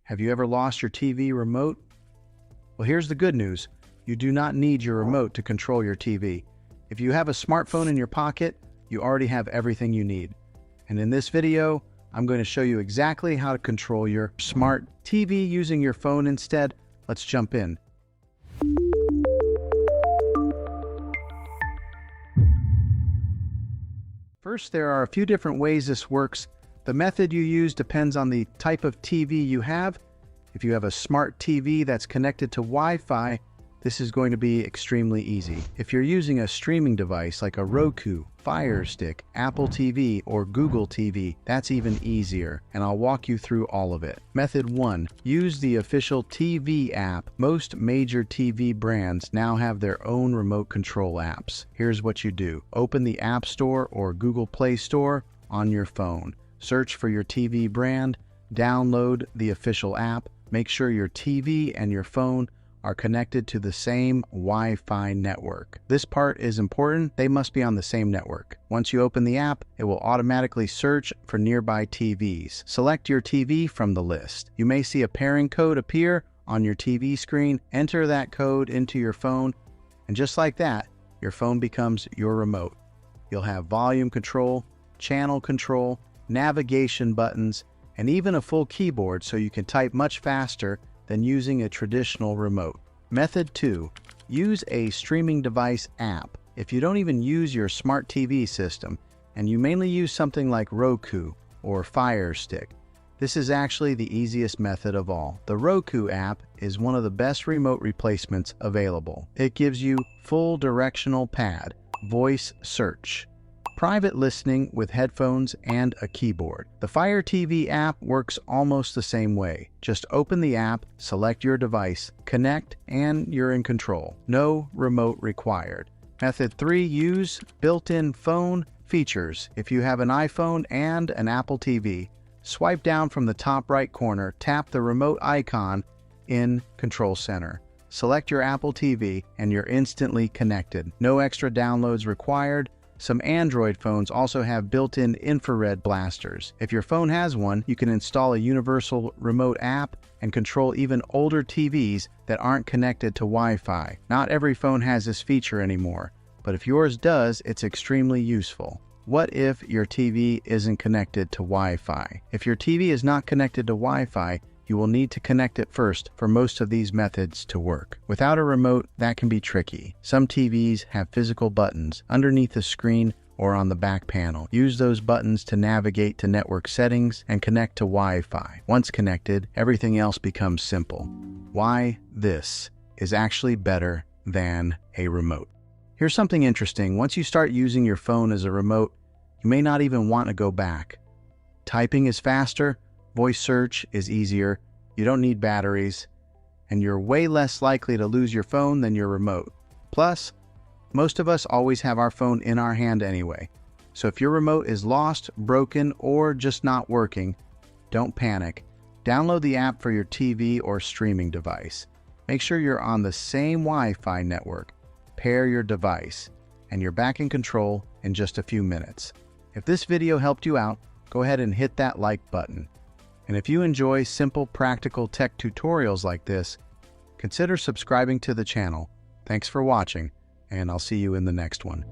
Have you ever lost your TV remote? Well, here's the good news. You do not need your remote to control your TV. If you have a smartphone in your pocket, you already have everything you need. And in this video, I'm going to show you exactly how to control your smart TV using your phone instead. Let's jump in. First, there are a few different ways this works. The method you use depends on the type of TV you have. If you have a smart TV that's connected to Wi-Fi, this is going to be extremely easy. If you're using a streaming device like a Roku, Fire Stick, Apple TV, or Google TV, that's even easier, and I'll walk you through all of it. Method 1. Use the official TV app. Most major TV brands now have their own remote control apps. Here's what you do. Open the App Store or Google Play Store on your phone. Search for your TV brand, download the official app, make sure your TV and your phone are connected to the same Wi-Fi network. This part is important. They must be on the same network. Once you open the app, it will automatically search for nearby TVs. Select your TV from the list. You may see a pairing code appear on your TV screen. Enter that code into your phone, and just like that, your phone becomes your remote. You'll have volume control, channel control, navigation buttons, and even a full keyboard so you can type much faster than using a traditional remote. Method 2. Use a streaming device app. If you don't even use your smart TV system, and you mainly use something like Roku or Fire Stick, this is actually the easiest method of all. The Roku app is one of the best remote replacements available. It gives you full directional pad, voice search, private listening with headphones, and a keyboard. The Fire TV app works almost the same way. Just open the app, select your device, connect, and you're in control. No remote required. Method 3. Use built-in phone features. If you have an iPhone and an Apple TV, swipe down from the top right corner, tap the remote icon in Control Center. Select your Apple TV, and you're instantly connected. No extra downloads required. Some Android phones also have built-in infrared blasters. If your phone has one, you can install a universal remote app and control even older TVs that aren't connected to Wi-Fi. Not every phone has this feature anymore, but if yours does, it's extremely useful. What if your TV isn't connected to Wi-Fi? If your TV is not connected to Wi-Fi, you will need to connect it first for most of these methods to work. Without a remote, that can be tricky. Some TVs have physical buttons underneath the screen or on the back panel. Use those buttons to navigate to network settings and connect to Wi-Fi. Once connected, everything else becomes simple. Why this is actually better than a remote. Here's something interesting. Once you start using your phone as a remote, you may not even want to go back. Typing is faster, voice search is easier, you don't need batteries, and you're way less likely to lose your phone than your remote. Plus, most of us always have our phone in our hand anyway. So if your remote is lost, broken, or just not working, don't panic. Download the app for your TV or streaming device. Make sure you're on the same Wi-Fi network. Pair your device, and you're back in control in just a few minutes. If this video helped you out, go ahead and hit that like button. And if you enjoy simple, practical tech tutorials like this, consider subscribing to the channel. Thanks for watching, and I'll see you in the next one.